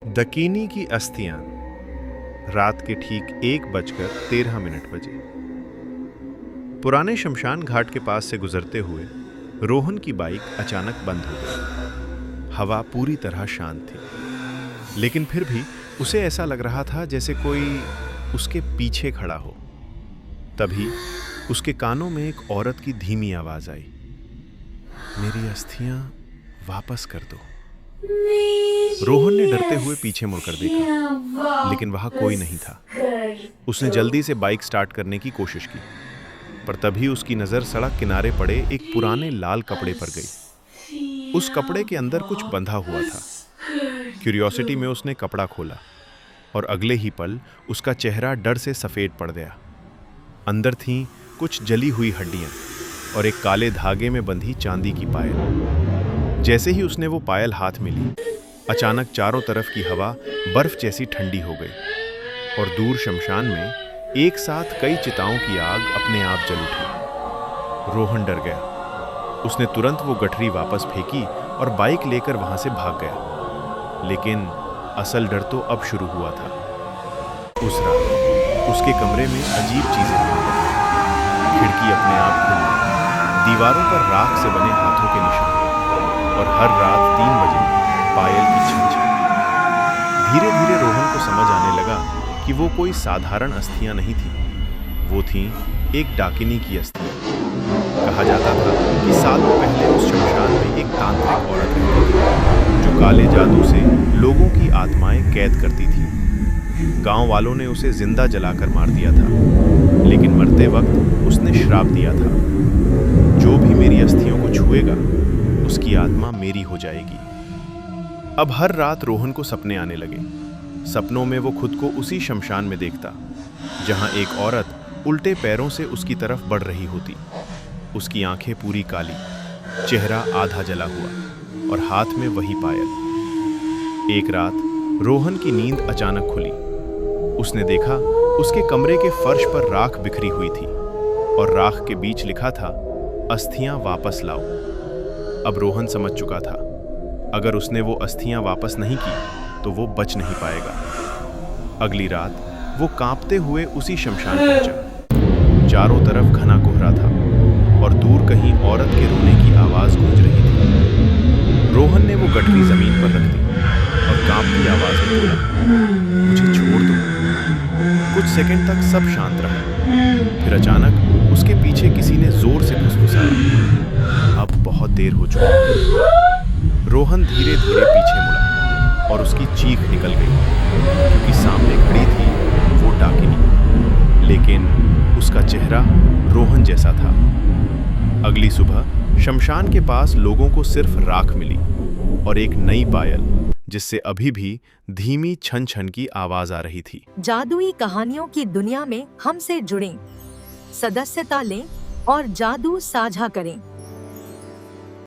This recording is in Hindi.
दकीनी की अस्थियां। रात के ठीक 1:13 बजे पुराने शमशान घाट के पास से गुजरते हुए रोहन की बाइक अचानक बंद हो गई। हवा पूरी तरह शांत थी, लेकिन फिर भी उसे ऐसा लग रहा था जैसे कोई उसके पीछे खड़ा हो। तभी उसके कानों में एक औरत की धीमी आवाज आई, मेरी अस्थियां वापस कर दो। रोहन ने डरते हुए पीछे मुड़कर देखा, लेकिन वहां कोई नहीं था। उसने जल्दी से बाइक स्टार्ट करने की कोशिश की, पर तभी उसकी नजर सड़क किनारे पड़े एक पुराने लाल कपड़े पर गई। उस कपड़े के अंदर कुछ बंधा हुआ था। क्यूरियोसिटी में उसने कपड़ा खोला और अगले ही पल उसका चेहरा डर से सफेद पड़ गया। अंदर थीं कुछ जली हुई हड्डियां और एक काले धागे में बंधी चांदी की पायल। जैसे ही उसने वो पायल हाथ में ली, अचानक चारों तरफ की हवा बर्फ जैसी ठंडी हो गई और दूर शमशान में एक साथ कई चिताओं की आग अपने आप जल उठी। रोहन डर गया। उसने तुरंत वो गठरी वापस फेंकी और बाइक लेकर वहां से भाग गया। लेकिन असल डर तो अब शुरू हुआ था। उस रात उसके कमरे में अजीब चीजें होने लगीं। खिड़की अपने आप खुल गई, दीवारों पर राख से बने हाथों के निशान और हर रात 3 बजे पायल की छन छन। धीरे धीरे रोहन को समझ आने लगा कि वो कोई साधारण अस्थियां नहीं थी, वो थीं एक डाकिनी की अस्थियां। कहा जाता था कि सालों पहले उस शमशान में एक तांत्रिक औरत रहती थी, जो काले जादू से लोगों की आत्माएं कैद करती थी। गांव वालों ने उसे जिंदा जलाकर मार दिया था, लेकिन मरते वक्त उसने श्राप दिया था, जो भी मेरी अस्थियों को छुएगा उसकी आत्मा मेरी हो जाएगी। अब हर रात रोहन को सपने आने लगे। सपनों में वो खुद को उसी शमशान में देखता, जहां एक औरत उल्टे पैरों से उसकी तरफ बढ़ रही होती। उसकी आंखें पूरी काली, चेहरा आधा जला हुआ और हाथ में वही पायल। एक रात रोहन की नींद अचानक खुली। उसने देखा उसके कमरे के फर्श पर राख बिखरी हुई थी और राख के बीच लिखा था, अस्थियां वापस लाओ। अब रोहन समझ चुका था, अगर उसने वो अस्थियां वापस नहीं की तो वो बच नहीं पाएगा। अगली रात वो कांपते हुए उसी शमशान पहुंचा। चारों तरफ घना कोहरा था और दूर कहीं औरत के रोने की आवाज गूंज रही थी। रोहन ने वो गठरी जमीन पर रख दी और कांपती आवाज में बोला, मुझे छोड़ दो। कुछ सेकंड तक सब शांत रहा। फिर अचानक उसके पीछे किसी ने जोर से फुसफुसाया, अब बहुत देर हो चुकी है। रोहन धीरे धीरे पीछे मुड़ा और उसकी चीख निकल गई, क्योंकि सामने खड़ी थी वो डाकिनी, लेकिन उसका चेहरा रोहन जैसा था। अगली सुबह शमशान के पास लोगों को सिर्फ राख मिली और एक नई पायल, जिससे अभी भी धीमी छन छन की आवाज आ रही थी। जादुई कहानियों की दुनिया में हमसे जुड़ें, सदस्यता लें और जादू साझा करें।